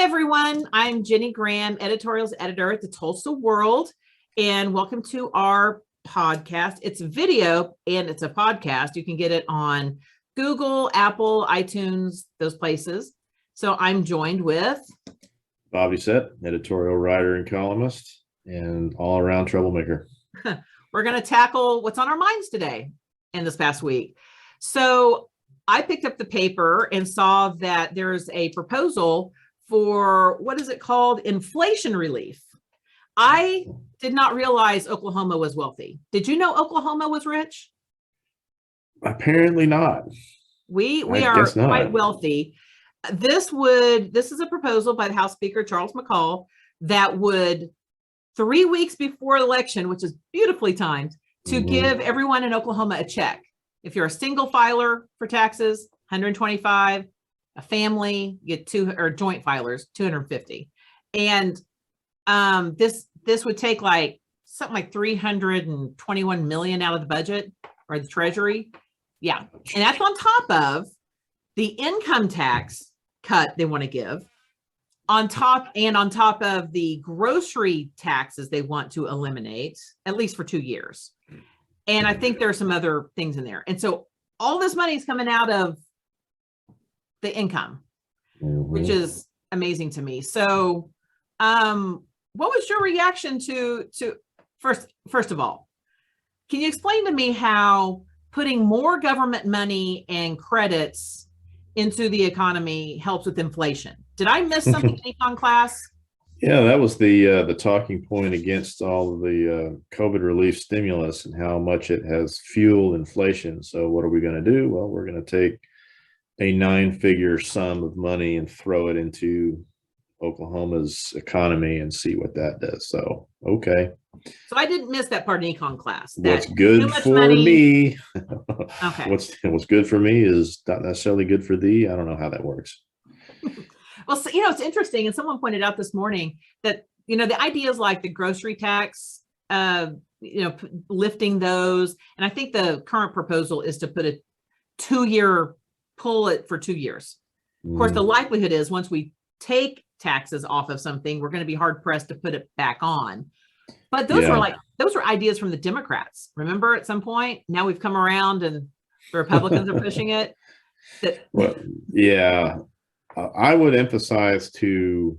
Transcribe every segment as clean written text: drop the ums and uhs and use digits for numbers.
everyone. I'm Jenny Graham, editorials editor at the Tulsa World, and welcome to our podcast. It's a video and it's a podcast. You can get it on Google, Apple, iTunes, those places. So I'm joined with Bobby Sett, editorial writer and columnist, and all-around troublemaker. We're going to tackle what's on our minds today and this past week. So I picked up the paper and saw that there's a proposal for, what is it called? Inflation relief. I did not realize Oklahoma was wealthy. Did you know Oklahoma was rich? Apparently not. We are quite wealthy. This is a proposal by the House Speaker, Charles McCall, that would 3 weeks before election, which is beautifully timed, to give everyone in Oklahoma a check. If you're a single filer for taxes, 125, a family, you get joint filers, 250. And this would take something like 321 million out of the budget or the treasury. Yeah. And that's on top of the income tax cut they want to give, on top of the grocery taxes they want to eliminate, at least for 2 years. And I think there are some other things in there. And so all this money is coming out of the income, which is amazing to me. So what was your reaction to first of all, can you explain to me how putting more government money and credits into the economy helps with inflation? Did I miss something in econ class? Yeah, that was the talking point against all of the COVID relief stimulus and how much it has fueled inflation. So what are we going to do? Well, we're going to take a 9-figure sum of money and throw it into Oklahoma's economy and see what that does. So, okay. So I didn't miss that part in econ class. What's good for me? Okay. What's good for me is not necessarily good for thee. I don't know how that works. Well, so, it's interesting. And someone pointed out this morning that, the ideas like the grocery tax, lifting those. And I think the current proposal is to put pull it for 2 years. Of course, the likelihood is once we take taxes off of something, we're going to be hard pressed to put it back on. But those were ideas from the Democrats. Remember, at some point, now we've come around and the Republicans are pushing it. Well, yeah. I would emphasize to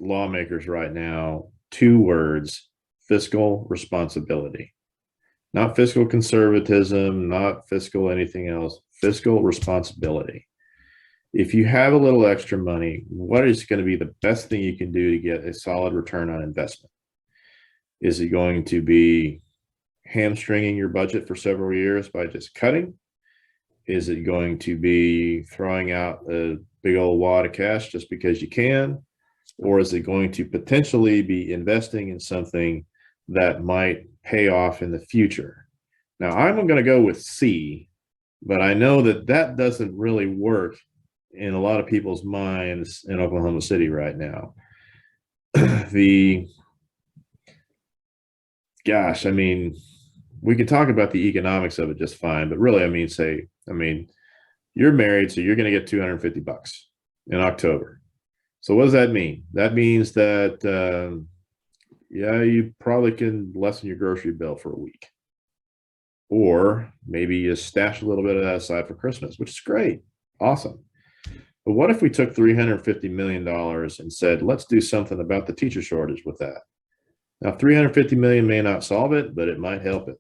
lawmakers right now 2 words: fiscal responsibility. Not fiscal conservatism, not fiscal anything else, fiscal responsibility. If you have a little extra money, what is going to be the best thing you can do to get a solid return on investment? Is it going to be hamstringing your budget for several years by just cutting? Is it going to be throwing out a big old wad of cash just because you can? Or is it going to potentially be investing in something that might pay off in the future? Now, I'm going to go with C, but I know that doesn't really work in a lot of people's minds in Oklahoma City right now. We could talk about the economics of it just fine, but really, you're married, so you're going to get $250 in October. So what does that mean? That means that, you probably can lessen your grocery bill for a week. Or maybe you stash a little bit of that aside for Christmas, which is great. Awesome. But what if we took $350 million and said, let's do something about the teacher shortage with that? Now, $350 million may not solve it, but it might help it.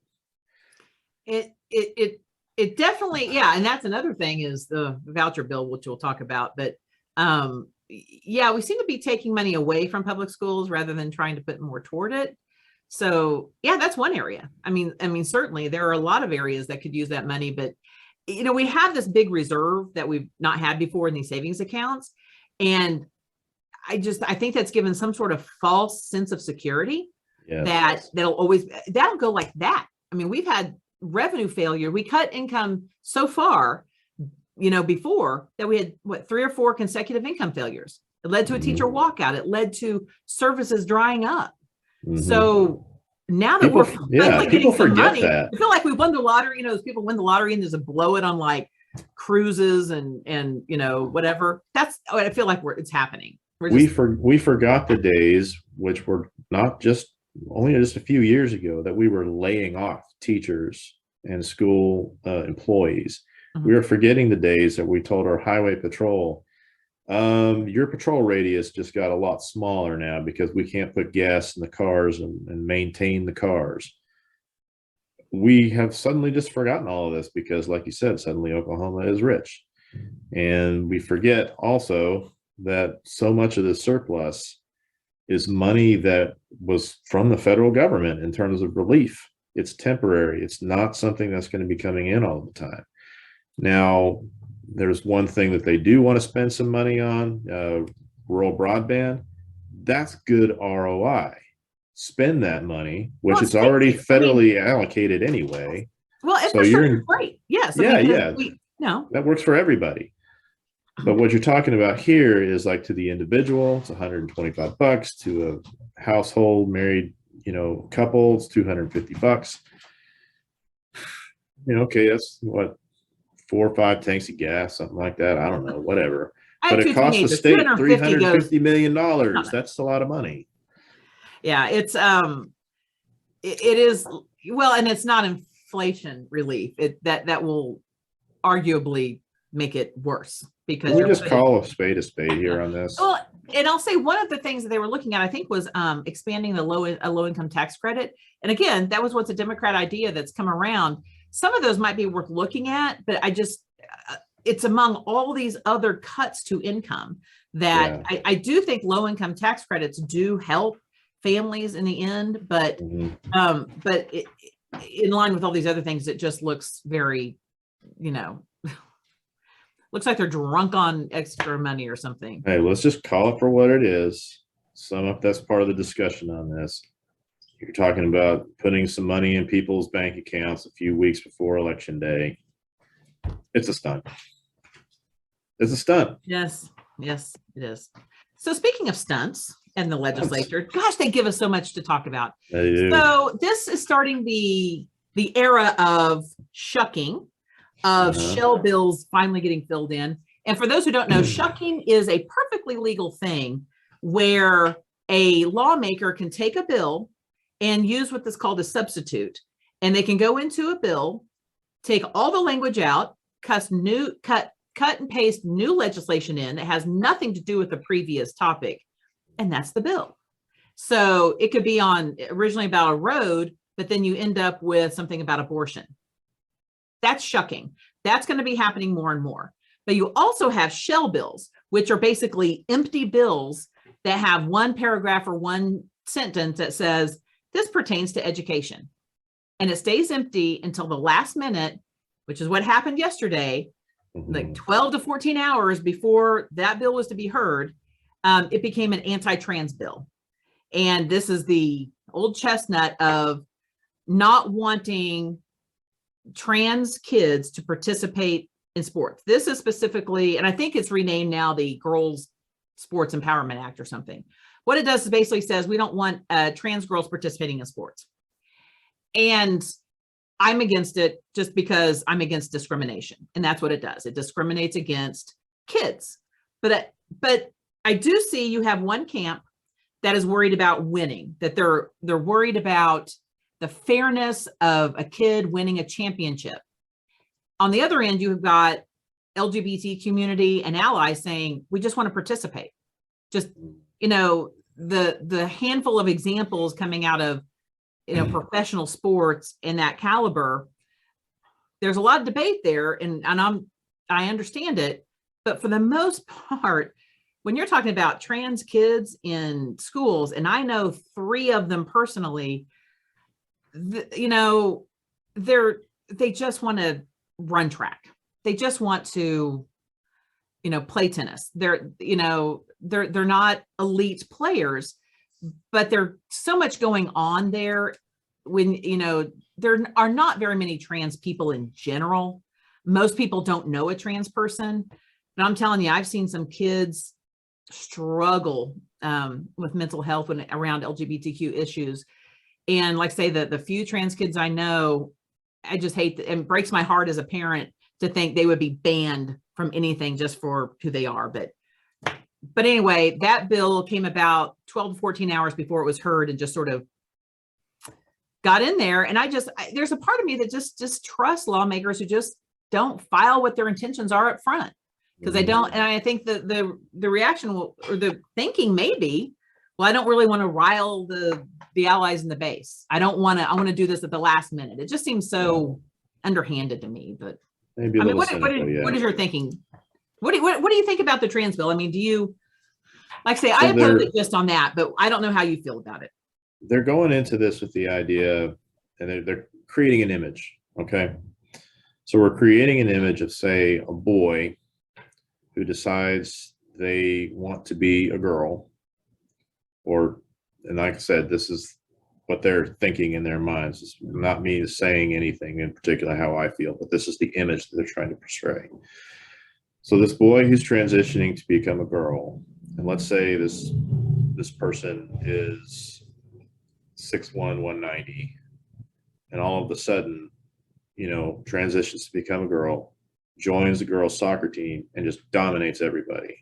It definitely, yeah. And that's another thing is the voucher bill, which we'll talk about. But we seem to be taking money away from public schools rather than trying to put more toward it. So yeah, that's one area. I mean, certainly there are a lot of areas that could use that money, but we have this big reserve that we've not had before in these savings accounts. And I think that's given some sort of false sense of security. Yes. That'll go like that. I mean, we've had revenue failure. We cut income so far, before that we had 3 or 4 consecutive income failures. It led to a teacher walkout. It led to services drying up. So now that we're finally getting some money, I feel like we won the lottery. As people win the lottery and there's a blow it on cruises and whatever. That's what I feel like it's happening. we forgot the days, which were not just only just a few years ago, that we were laying off teachers and school employees. Mhm. We were forgetting the days that we told our highway patrol, your patrol radius just got a lot smaller now because we can't put gas in the cars and maintain the cars. We have suddenly just forgotten all of this because, like you said, suddenly Oklahoma is rich. And we forget also that so much of the surplus is money that was from the federal government in terms of relief. It's temporary. It's not something that's going to be coming in all the time. Now, there's one thing that they do want to spend some money on, rural broadband. That's good ROI. Spend that money, which is already federally allocated anyway. Well, infrastructure is great. Yes. Yeah. That works for everybody. But what you're talking about here is like to the individual, it's $125. To a household married, couple, it's $250. Okay, that's what, 4 or 5 tanks of gas, something like that. I don't know, whatever. But it costs the state $350 million. That's a lot of money. Yeah, it's it is, well, and it's not inflation relief. That will arguably make it worse because we just call a spade here on this. Well, and I'll say one of the things that they were looking at, I think, was expanding the low income tax credit. And again, that was what's a Democrat idea that's come around. Some of those might be worth looking at, but it's among all these other cuts to income that I do think low income tax credits do help families in the end, but but in line with all these other things, it just looks very, looks like they're drunk on extra money or something. Hey, let's just call it for what it is. That's part of the discussion on this. You're talking about putting some money in people's bank accounts a few weeks before Election Day. It's a stunt. It's a stunt. Yes, it is. So speaking of stunts and the legislature, gosh, they give us so much to talk about. They do. So this is starting the era of shucking, of shell bills finally getting filled in. And for those who don't know, shucking is a perfectly legal thing where a lawmaker can take a bill and use what is called a substitute. And they can go into a bill, take all the language out, cut and paste new legislation in that has nothing to do with the previous topic. And that's the bill. So it could be originally about a road, but then you end up with something about abortion. That's shucking. That's going to be happening more and more. But you also have shell bills, which are basically empty bills that have one paragraph or one sentence that says, this pertains to education. And it stays empty until the last minute, which is what happened yesterday, like 12 to 14 hours before that bill was to be heard. It became an anti-trans bill. And this is the old chestnut of not wanting trans kids to participate in sports. This is specifically, and I think it's renamed now the Girls Sports Empowerment Act or something. What it does is basically says we don't want trans girls participating in sports. And I'm against it just because I'm against discrimination. And that's what it does. It discriminates against kids. But I do see you have one camp that is worried about winning, that they're worried about the fairness of a kid winning a championship. On the other end, you've got LGBT community and allies saying, we just want to participate. Just, the handful of examples coming out of, professional sports in that caliber, there's a lot of debate there, and I understand it, but for the most part, when you're talking about trans kids in schools, and I know 3 of them personally, they just want to run track. They just want to, play tennis. They're not elite players, but there's so much going on there when, there are not very many trans people in general. Most people don't know a trans person, but I'm telling you, I've seen some kids struggle with mental health around LGBTQ issues. And like I say, the few trans kids I know, I just hate it breaks my heart as a parent to think they would be banned from anything just for who they are. But but anyway, that bill came about 12 to 14 hours before it was heard and just sort of got in there. And there's a part of me that just trusts lawmakers who just don't file what their intentions are up front, because they don't. And I think that the reaction or the thinking may be, well, I don't really want to rile the allies in the base. I want to do this at the last minute. It just seems so underhanded to me. But maybe I mean, what is your thinking? What do you think about the trans bill? I mean, do you, like, say, I oppose it just on that, but I don't know how you feel about it. They're going into this with the idea, and they're creating an image. Okay. So we're creating an image of, say, a boy who decides they want to be a girl, and like I said, this is what they're thinking in their minds. It's not me saying anything in particular how I feel, but this is the image that they're trying to portray. So this boy who's transitioning to become a girl, and let's say this person is 6'1", 190, and all of a sudden, transitions to become a girl, joins the girls' soccer team, and just dominates everybody.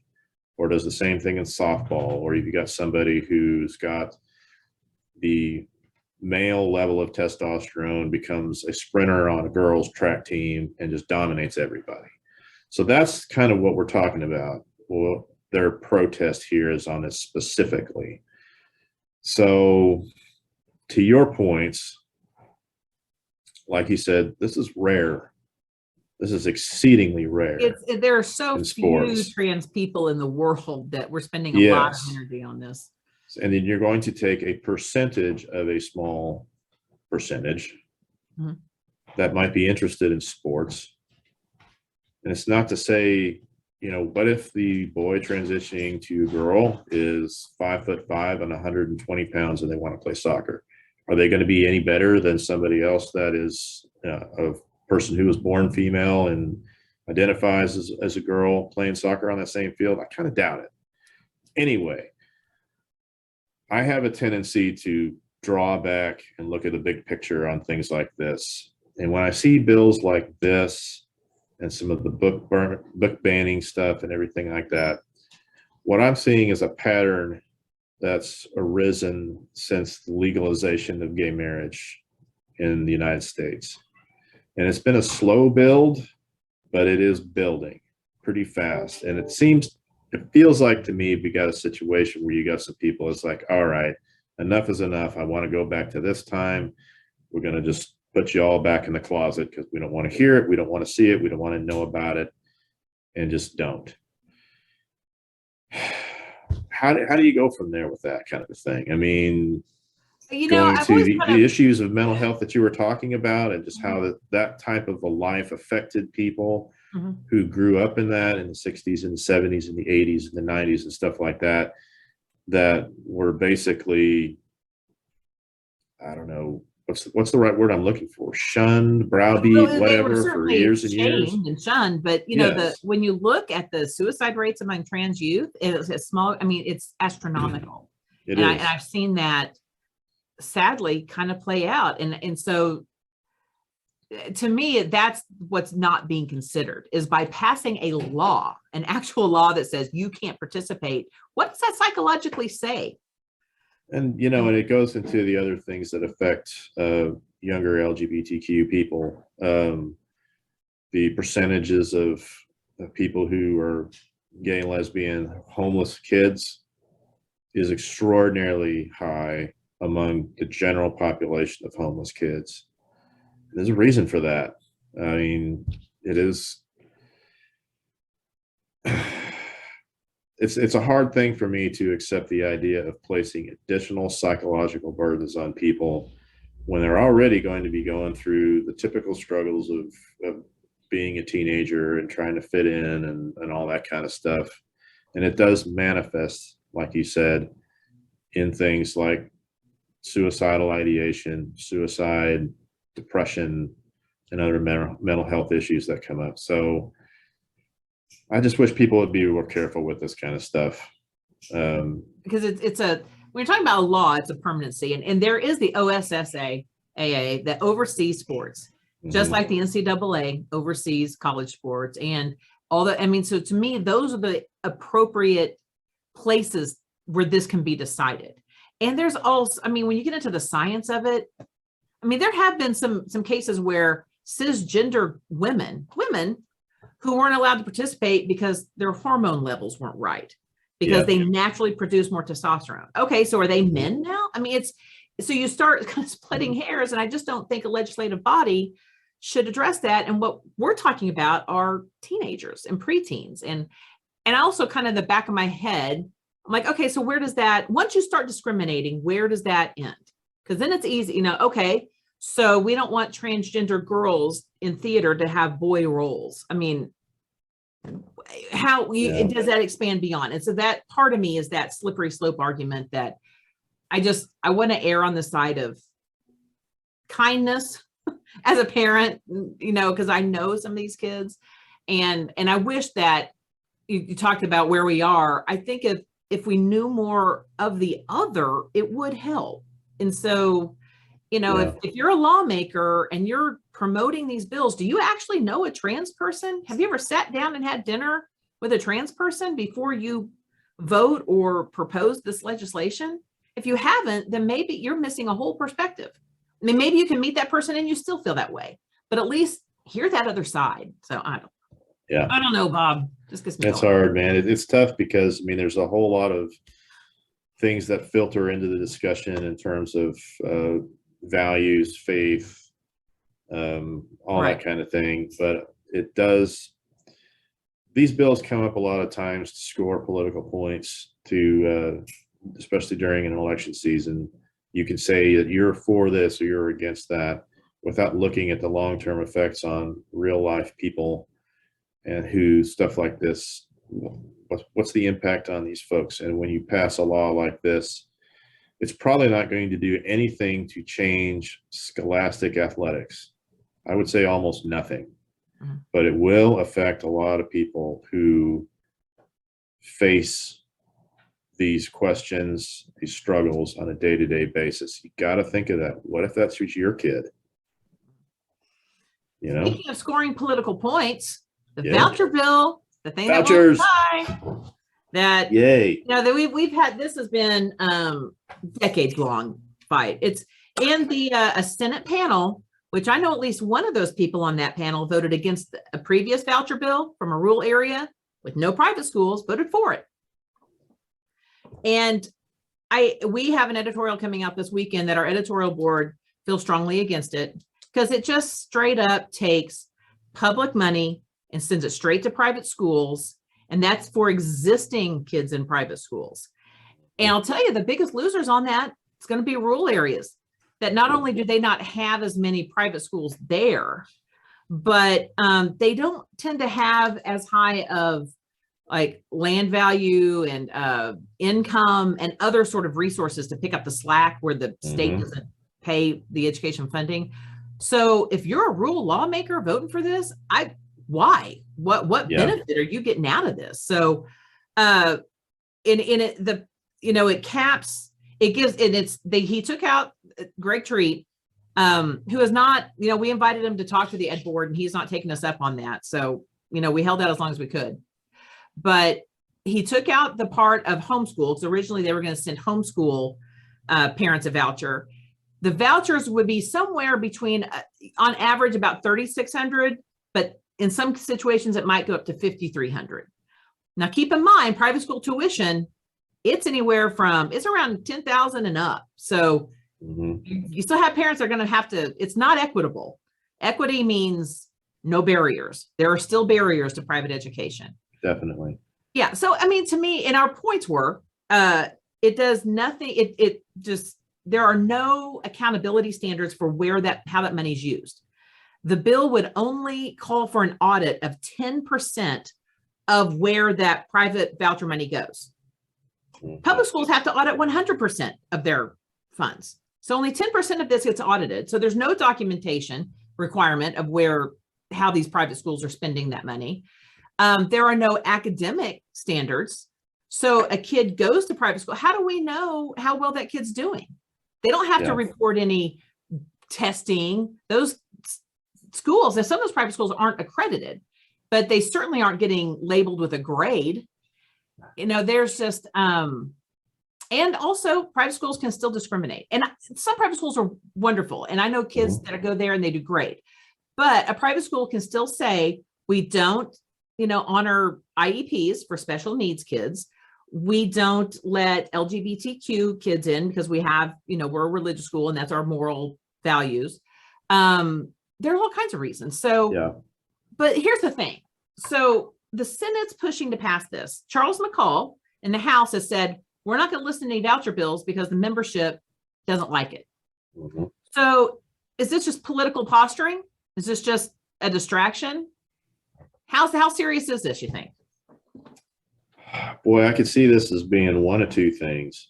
Or does the same thing in softball, or you got somebody who's got the male level of testosterone, becomes a sprinter on a girls' track team, and just dominates everybody. So that's kind of what we're talking about. Well, their protest here is on this specifically. So to your points, like you said, this is rare. This is exceedingly rare. There are so few trans people in the world that we're spending a lot of energy on this. And then you're going to take a percentage of a small percentage that might be interested in sports. And it's not to say, what if the boy transitioning to a girl is 5'5" and 120 pounds and they want to play soccer? Are they going to be any better than somebody else that is a person who was born female and identifies as a girl playing soccer on that same field? I kind of doubt it. Anyway, I have a tendency to draw back and look at the big picture on things like this. And when I see bills like this and some of the book banning stuff and everything like that, what I'm seeing is a pattern that's arisen since the legalization of gay marriage in the United States. And it's been a slow build, but it is building pretty fast. And it feels like to me, we got a situation where you got some people, it's like, all right, enough is enough. I want to go back to this time. We're going to just put you all back in the closet because we don't want to hear it. We don't want to see it. We don't want to know about it, and just don't. How do you go from there with that kind of a thing? I mean, going to the issues of mental health that you were talking about, and just how that type of a life affected people who grew up in that in the 60s and the 70s and the 80s and the 90s and stuff like that, that were basically, I don't know, what's the right word I'm looking for? Shunned, browbeat, whatever, for years and years. And shunned, but when you look at the suicide rates among trans youth, it's small. I mean, it's astronomical. And I've seen that sadly kind of play out. And so to me, that's what's not being considered, is by passing a law, an actual law that says you can't participate. What does that psychologically say? And, and it goes into the other things that affect younger LGBTQ people. The percentages of people who are gay, lesbian, homeless kids is extraordinarily high among the general population of homeless kids. There's a reason for that. I mean, it is. It's a hard thing for me to accept the idea of placing additional psychological burdens on people when they're already going to be going through the typical struggles of being a teenager and trying to fit in and all that kind of stuff. And it does manifest, like you said, in things like suicidal ideation, suicide, depression, and other mental health issues that come up. So I just wish people would be more careful with this kind of stuff. Because when you're talking about a law, it's a permanency. And there is the OSSAA that oversees sports, just like the NCAA oversees college sports and all that. I mean, so to me, those are the appropriate places where this can be decided. And there's also, I mean, when you get into the science of it, I mean, there have been some cases where cisgender women who weren't allowed to participate because their hormone levels weren't right, because they naturally produce more testosterone. Okay, so are they men now? I mean, so you start kind of splitting hairs, and I just don't think a legislative body should address that. And what we're talking about are teenagers and preteens. And I also kind of in the back of my head, I'm like, okay, so where does that, once you start discriminating, where does that end? Because then it's easy, you know, okay, so we don't want transgender girls in theater to have boy roles. I mean, how does that expand beyond? And so that part of me is that slippery slope argument that I want to err on the side of kindness as a parent, you know, because I know some of these kids, and I wish that you talked about where we are. I think if we knew more of the other, it would help. And so, you know, if you're a lawmaker and you're promoting these bills, do you actually know a trans person? Have you ever sat down and had dinner with a trans person before you vote or propose this legislation? If you haven't, then maybe you're missing a whole perspective. I mean, maybe you can meet that person and you still feel that way, but at least hear that other side. So I don't know, Bob. Just gets me It's hard, man. It's tough because, I mean, there's a whole lot of things that filter into the discussion in terms of values, faith, all that kind of thing. But it does, these bills come up a lot of times to score political points, to especially during an election season. You can say that you're for this or you're against that without looking at the long-term effects on real life people and who stuff like this, what's the impact on these folks. And when you pass a law like this, it's probably not going to do anything to change scholastic athletics. I would say almost nothing, but it will affect a lot of people who face these questions, these struggles on a day-to-day basis. You got to think of that. What if that's your kid? You know, speaking of scoring political points, the voucher bill, the thing vouchers that yay, you know, that we've had, this has been decades long fight. It's in the a Senate panel, which I know at least one of those people on that panel voted against a previous voucher bill from a rural area with no private schools, voted for it. And we have an editorial coming out this weekend that our editorial board feels strongly against it, because it just straight up takes public money and sends it straight to private schools. And that's for existing kids in private schools. And I'll tell you, the biggest losers on that, it's going to be rural areas that not only do they not have as many private schools there, but they don't tend to have as high of like land value and income and other sort of resources to pick up the slack where the state doesn't pay the education funding. So if you're a rural lawmaker voting for this, why? What benefit are you getting out of this? So it caps, it gives, and he took out Greg Treat, who is not, we invited him to talk to the ed board and he's not taking us up on that. So, we held out as long as we could. But he took out the part of homeschool, because originally they were going to send homeschool parents a voucher. The vouchers would be somewhere between, on average, about $3,600, but in some situations it might go up to $5,300. Now, keep in mind, private school tuition, it's anywhere from, it's around $10,000 and up. So you still have parents that are going to have to, it's not equitable. Equity means no barriers. There are still barriers to private education. Definitely. Yeah. So, I mean, to me, and our points were, it does nothing. It just, there are no accountability standards for how that money is used. The bill would only call for an audit of 10% of where that private voucher money goes. Public schools have to audit 100% of their funds. So only 10% of this gets audited. So there's no documentation requirement of how these private schools are spending that money. There are no academic standards. So a kid goes to private school. How do we know how well that kid's doing? They don't have to report any testing. Those schools, and some of those private schools aren't accredited, but they certainly aren't getting labeled with a grade. there's just, and also private schools can still discriminate. And some private schools are wonderful. And I know kids that go there and they do great. But a private school can still say, we don't, honor IEPs for special needs kids. We don't let LGBTQ kids in because we have, we're a religious school and that's our moral values. There are all kinds of reasons. So, yeah. But here's the thing. So the Senate's pushing to pass this. Charles McCall in the House has said, we're not going to listen to any voucher bills because the membership doesn't like it. So is this just political posturing? Is this just a distraction? How serious is this, you think? Boy, I could see this as being one of two things.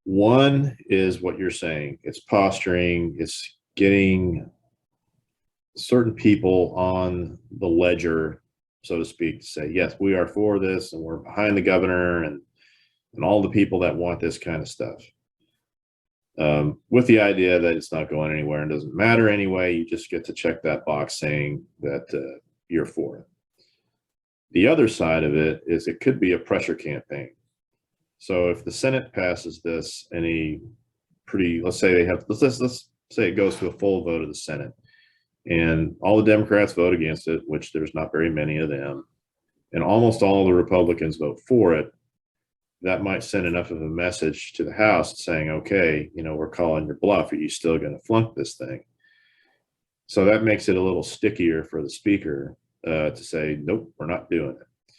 One is what you're saying. It's posturing. It's getting certain people on the ledger, so to speak, to say, yes, we are for this and we're behind the governor and all the people that want this kind of stuff. With the idea that it's not going anywhere and doesn't matter anyway, you just get to check that box saying that you're for it. The other side of it is it could be a pressure campaign. So if the Senate passes this, let's say it goes to a full vote of the Senate, and all the Democrats vote against it, which there's not very many of them, and almost all the Republicans vote for it, that might send enough of a message to the House saying, okay, we're calling your bluff. Are you still going to flunk this thing? So that makes it a little stickier for the speaker to say, nope, we're not doing it.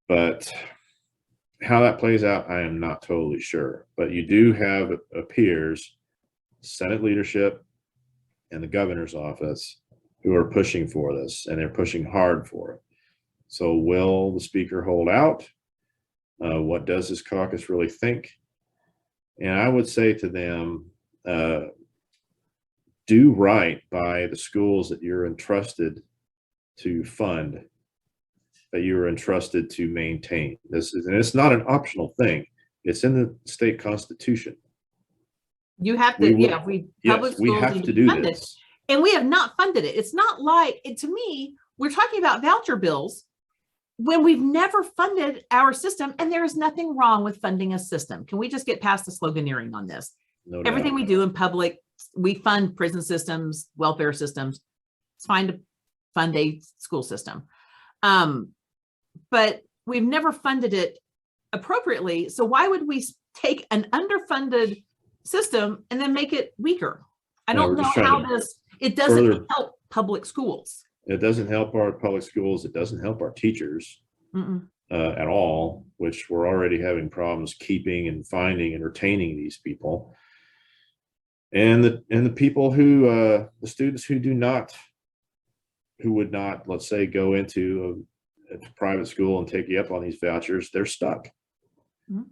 But how that plays out, I am not totally sure. But you do have, it appears, Senate leadership and the governor's office who are pushing for this, and they're pushing hard for it. So will the speaker hold out? What does his caucus really think? And I would say to them, do right by the schools that you're entrusted to fund, that you're entrusted to maintain. And it's not an optional thing. It's in the state constitution. You have to, we have to do this. And we have not funded it. It's not like, to me, we're talking about voucher bills when we've never funded our system, and there is nothing wrong with funding a system. Can we just get past the sloganeering on this? No Everything doubt. we do in public, we fund prison systems, welfare systems. It's fine to fund a school system. But we've never funded it appropriately. So why would we take an underfunded system and then make it weaker? I don't know how it doesn't help public schools. It doesn't help our public schools. It doesn't help our teachers at all, which we're already having problems keeping and finding and retaining these people. And the people who, the students who would not, let's say, go into a private school and take you up on these vouchers, they're stuck.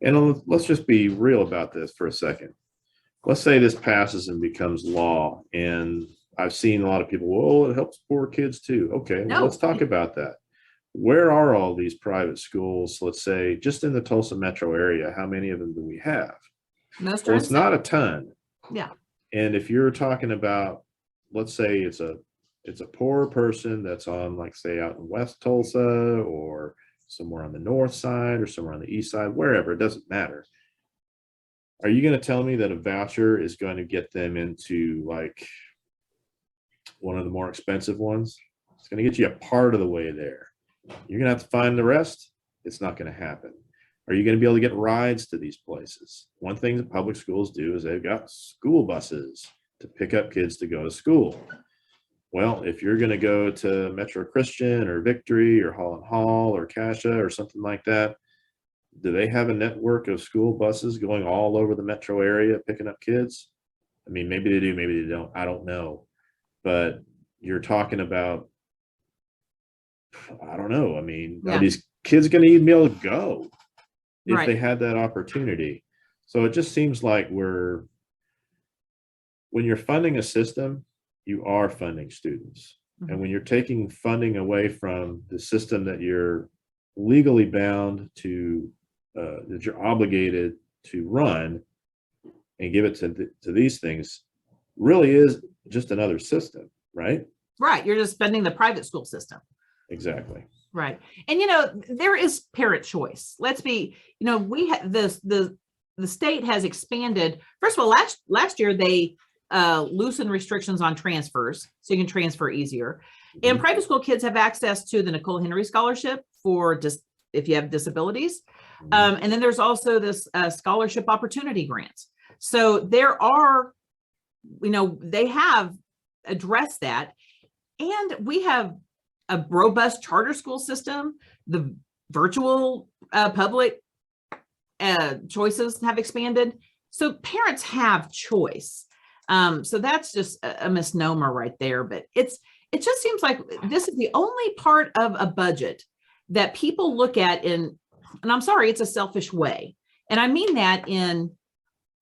And let's just be real about this for a second. Let's say this passes and becomes law, and I've seen a lot of people, well, it helps poor kids too. Okay, well, let's talk about that. Where are all these private schools, let's say, just in the Tulsa metro area? How many of them do we have? Most well, it's not a ton. Yeah. And if you're talking about, let's say it's a poor person that's on, like, say, out in West Tulsa or somewhere on the north side or somewhere on the east side, wherever, it doesn't matter. Are you going to tell me that a voucher is going to get them into, like, one of the more expensive ones? It's going to get you a part of the way there. You're going to have to find the rest. It's not going to happen. Are you going to be able to get rides to these places? One thing that public schools do is they've got school buses to pick up kids to go to school. Well, if you're going to go to Metro Christian or Victory or Holland Hall or Cascia or something like that, do they have a network of school buses going all over the metro area picking up kids? I mean, maybe they do, maybe they don't. I don't know. But you're talking about, I don't know. I mean, are these kids going to even be able to go if they had that opportunity? So it just seems like when you're funding a system, you are funding students. And when you're taking funding away from the system that you're legally bound to, that you're obligated to run, and give it to these things, really is just another system, right? Right. You're just spending the private school system. Exactly. Right. And, there is parent choice. Let's be, we have the state has expanded. First of all, last year, they loosened restrictions on transfers, so you can transfer easier. Mhm. And private school kids have access to the Nicole Henry Scholarship for just if you have disabilities. Mhm. And then there's also this scholarship opportunity grants. So there are, they have addressed that. And we have a robust charter school system. The virtual public choices have expanded. So parents have choice. So that's just a misnomer right there. But it just seems like this is the only part of a budget that people look at and I'm sorry, it's a selfish way. And I mean that in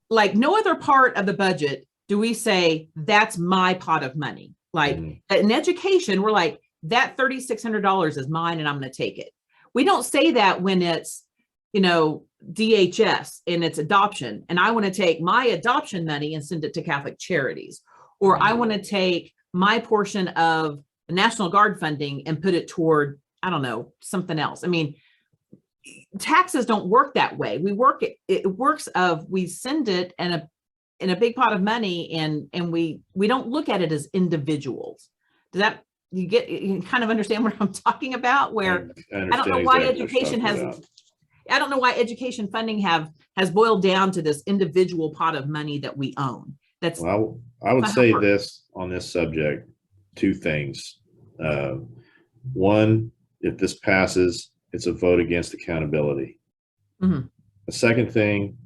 like no other part of the budget do we say that's my pot of money. Like in education, we're like, that $3,600 is mine and I'm going to take it. We don't say that when it's, DHS and it's adoption. And I want to take my adoption money and send it to Catholic charities. Or I want to take my portion of the National Guard funding and put it toward, I don't know, something else. I mean, taxes don't work that way. It works we send it in a big pot of money and we don't look at it as individuals. Does that you kind of understand what I'm talking about? Where I don't know why education I don't know why education funding has boiled down to this individual pot of money that we own. That's well, I would say this on this subject, two things. One, if this passes, it's a vote against accountability. Mm-hmm. The second thing,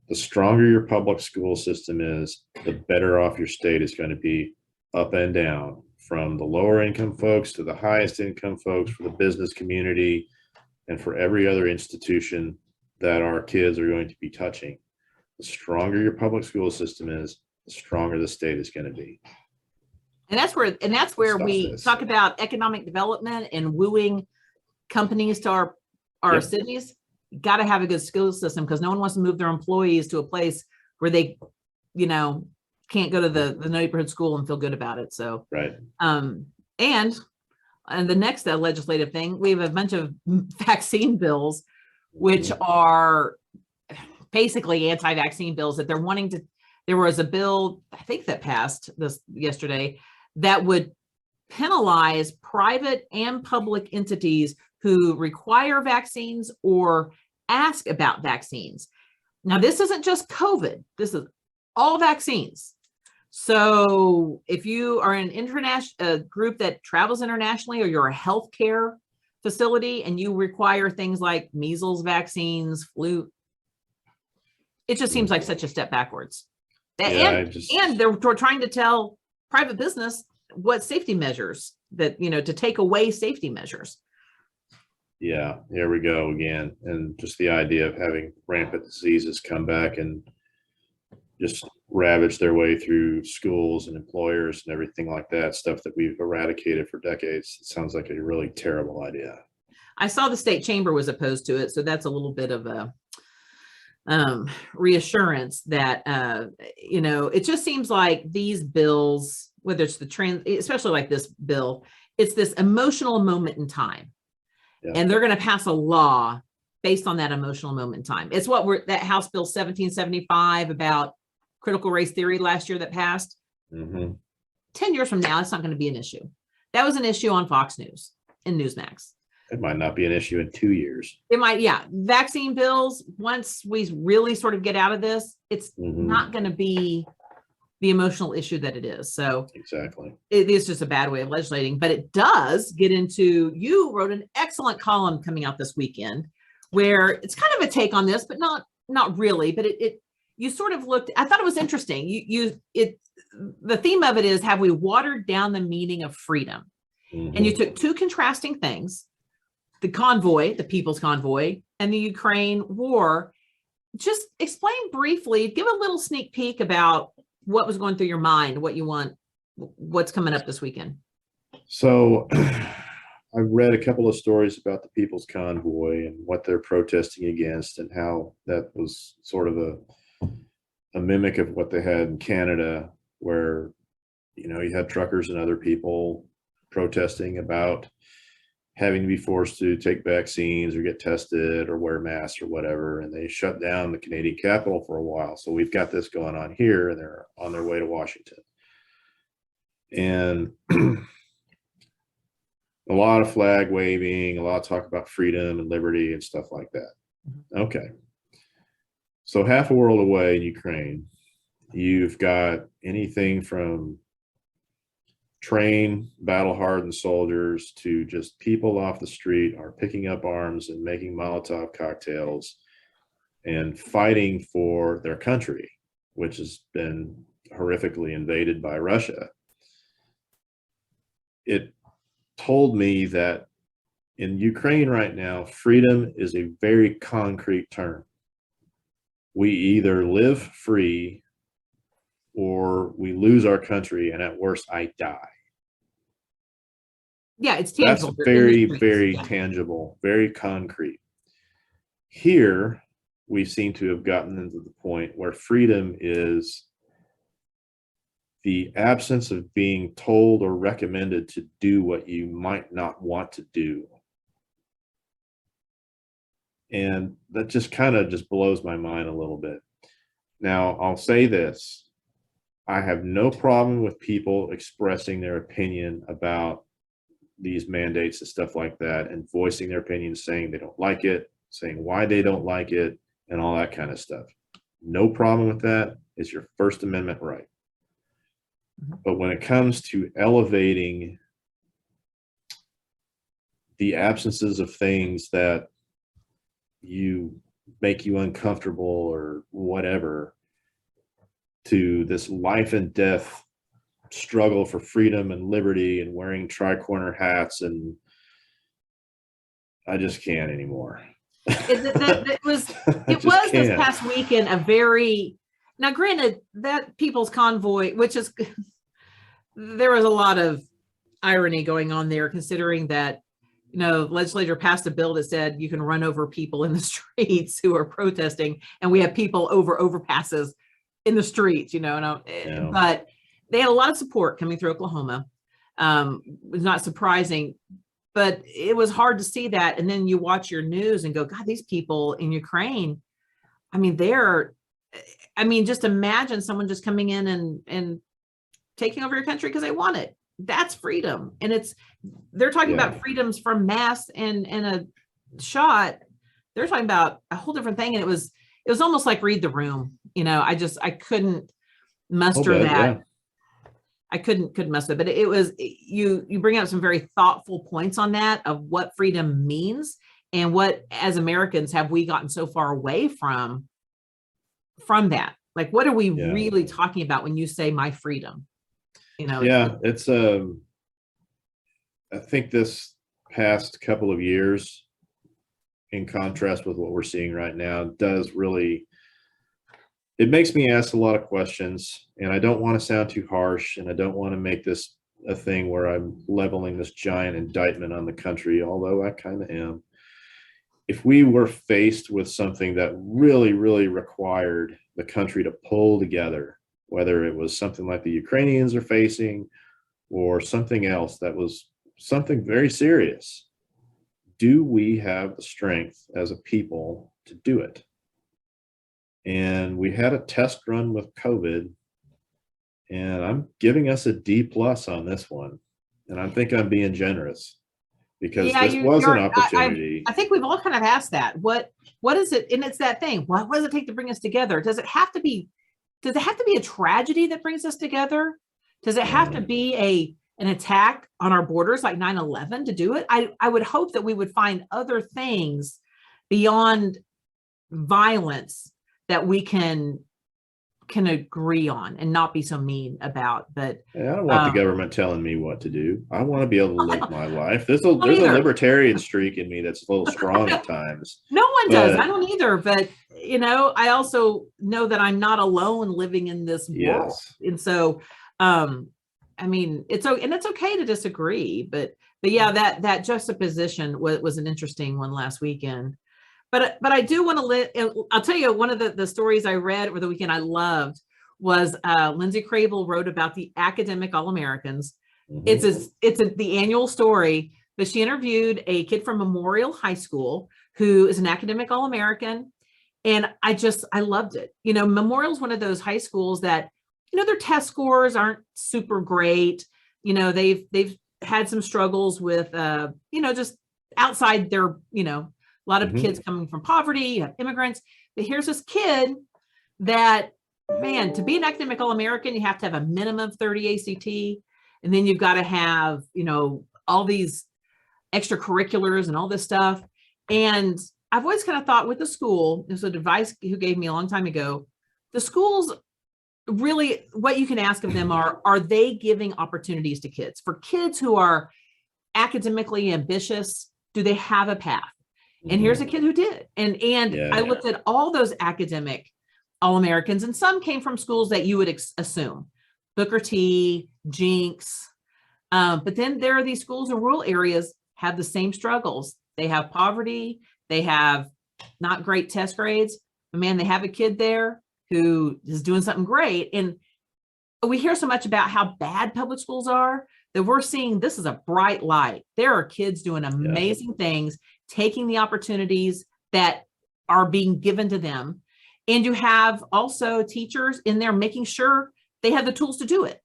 the stronger your public school system is, the better off your state is going to be up and down, from the lower income folks to the highest income folks, for the business community, and for every other institution that our kids are going to be touching. The stronger your public school system is, the stronger the state is going to be. And that's where we talk about economic development and wooing companies to our cities. You got to have a good school system because no one wants to move their employees to a place where they, can't go to the neighborhood school and feel good about it. So, right. And the next legislative thing, we have a bunch of vaccine bills, which are basically anti-vaccine bills that they're wanting to. There was a bill, I think, that passed this yesterday that would penalize private and public entities who require vaccines or ask about vaccines. Now, this isn't just COVID. This is all vaccines. So if you are an international group that travels internationally, or you're a healthcare facility and you require things like measles vaccines, flu, it just seems like such a step backwards. And they're trying to tell private business what safety measures that, to take away safety measures. Yeah, here we go again. And just the idea of having rampant diseases come back and just ravage their way through schools and employers and everything like that, stuff that we've eradicated for decades. It sounds like a really terrible idea. I saw the state chamber was opposed to it, so that's a little bit of a reassurance that it just seems like these bills, whether it's especially like this bill, it's this emotional moment in time. Yeah. And they're going to pass a law based on that emotional moment in time. It's that House Bill 1775 about critical race theory last year that passed. Mm-hmm. 10 years from now, it's not going to be an issue. That was an issue on Fox News and Newsmax. It might not be an issue in 2 years. It might, yeah. Vaccine bills, once we really sort of get out of this, it's not going to be the emotional issue that it is. So exactly, it is just a bad way of legislating, but it does get into, you wrote an excellent column coming out this weekend where it's kind of a take on this, but not really, but you sort of looked, I thought it was interesting. The theme of it is, have we watered down the meaning of freedom? Mm-hmm. And you took two contrasting things, the convoy, the People's Convoy, and the Ukraine war. Just explain briefly, give a little sneak peek about what was going through your mind, what you want, what's coming up this weekend. So I read a couple of stories about the People's Convoy and what they're protesting against, and how that was sort of a mimic of what they had in Canada, where, you had truckers and other people protesting about having to be forced to take vaccines or get tested or wear masks or whatever. And they shut down the Canadian Capitol for a while. So we've got this going on here, and they're on their way to Washington. And a lot of flag waving, a lot of talk about freedom and liberty and stuff like that. Okay. So half a world away in Ukraine, you've got anything from trained, battle-hardened soldiers to just people off the street are picking up arms and making Molotov cocktails and fighting for their country, which has been horrifically invaded by Russia. It told me that in Ukraine right now, freedom is a very concrete term. We either live free or we lose our country, and at worst, I die. Yeah, it's tangible. That's very, very tangible, very concrete. Here, we seem to have gotten into the point where freedom is the absence of being told or recommended to do what you might not want to do. And that just kind of just blows my mind a little bit. Now, I'll say this. I have no problem with people expressing their opinion about these mandates and stuff like that, and voicing their opinion, saying they don't like it, saying why they don't like it, and all that kind of stuff. No problem with that. It's your First Amendment right. But when it comes to elevating the absences of things that make you uncomfortable or whatever, to this life and death struggle for freedom and liberty and wearing tri-corner hats, and I just can't anymore. It was this past weekend a very, now granted that People's Convoy, which is, there was a lot of irony going on there, considering that, you know, legislature passed a bill that said you can run over people in the streets who are protesting, and we have people over overpasses in the streets, you know, but they had a lot of support coming through Oklahoma. It's not surprising, but it was hard to see that. And then you watch your news and go, God, these people in Ukraine, I mean, just imagine someone just coming in and taking over your country because they want it. That's freedom. And they're talking about freedoms from mass and a shot. They're talking about a whole different thing. And it was almost like read the room. You know, I couldn't muster that. Yeah. I couldn't muster, but it was, you bring up some very thoughtful points on that, of what freedom means, and what, as Americans, have we gotten so far away from that? Like, what are we really talking about when you say my freedom? You know? Yeah, it's I think this past couple of years, in contrast with what we're seeing right now, does really, it makes me ask a lot of questions, and I don't want to sound too harsh, and I don't want to make this a thing where I'm leveling this giant indictment on the country, although I kind of am. If we were faced with something that really, really required the country to pull together, whether it was something like the Ukrainians are facing or something else that was something very serious, do we have the strength as a people to do it? And we had a test run with COVID, and I'm giving us a D+ on this one. And I think I'm being generous, because this was an opportunity. I think we've all kind of asked that. What is it? And it's that thing. What does it take to bring us together? Does it have to be a tragedy that brings us together? Does it have to be an attack on our borders like 9/11 to do it? I would hope that we would find other things beyond violence that we can agree on and not be so mean about. But I don't want the government telling me what to do. I want to be able to live my life. There's a libertarian streak in me that's a little strong at times. No one does. I don't either. But, you know, I also know that I'm not alone living in this world. And so, I mean, it's okay to disagree, but yeah, that juxtaposition was an interesting one last weekend. But I do want to I'll tell you, one of the stories I read over the weekend I loved was Lindsay Crable wrote about the academic All-Americans. Mm-hmm. It's the annual story but she interviewed a kid from Memorial High School who is an academic All-American. And I loved it. Memorial is one of those high schools that, their test scores aren't super great. They've had some struggles with, just outside their, a lot of kids coming from poverty, you have immigrants. But here's this kid that, man, to be an academic All-American, you have to have a minimum of 30 ACT. And then you've got to have, all these extracurriculars and all this stuff. And I've always kind of thought with the school, there's an advice who gave me a long time ago, the schools really, what you can ask of them are they giving opportunities to kids? For kids who are academically ambitious, do they have a path? And here's a kid who did. And I looked at all those academic All-Americans, and some came from schools that you would assume, Booker T, Jinx. But then there are these schools in rural areas have the same struggles. They have poverty. They have not great test grades, but man, they have a kid there who is doing something great. And we hear so much about how bad public schools are that we're seeing this is a bright light. There are kids doing amazing things, taking the opportunities that are being given to them. And you have also teachers in there making sure they have the tools to do it.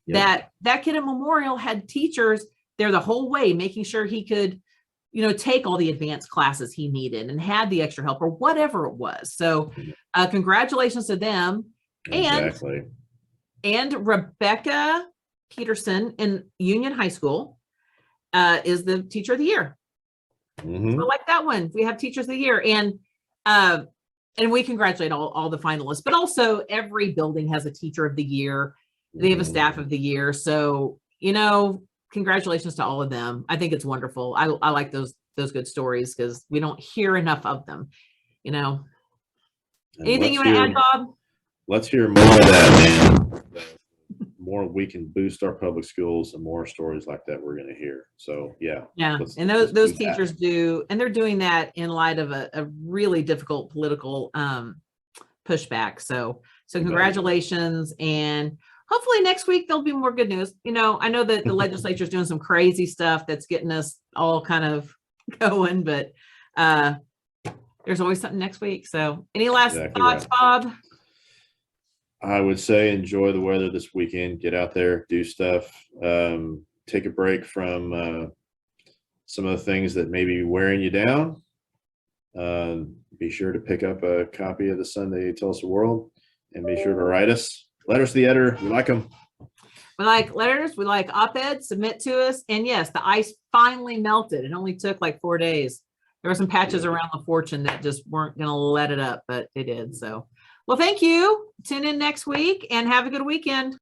That kid at Memorial had teachers there the whole way, making sure he could, take all the advanced classes he needed and had the extra help or whatever it was. So congratulations to them. Exactly. And Rebecca Peterson in Union High School is the Teacher of the Year. So I like that one. We have Teachers of the Year. And we congratulate all the finalists, but also every building has a Teacher of the Year. They have a Staff of the Year. So, congratulations to all of them. I think it's wonderful. I like those good stories because we don't hear enough of them, Anything you want to add, Bob? Let's hear more of that, man. The more we can boost our public schools, the more stories like that we're going to hear. So, yeah. And those teachers do, and they're doing that in light of a really difficult political pushback. So congratulations. And hopefully next week there'll be more good news. I know that the legislature is doing some crazy stuff that's getting us all kind of going, but there's always something next week. So any last thoughts, Bob? I would say enjoy the weather this weekend. Get out there, do stuff. Take a break from some of the things that may be wearing you down. Be sure to pick up a copy of the Sunday Tulsa World and be sure to write us. Letters to the editor. We like them. We like letters. We like op-eds. Submit to us. And yes, the ice finally melted. It only took like 4 days. There were some patches around the Fortune that just weren't going to let it up, but it did. So, well, thank you. Tune in next week and have a good weekend.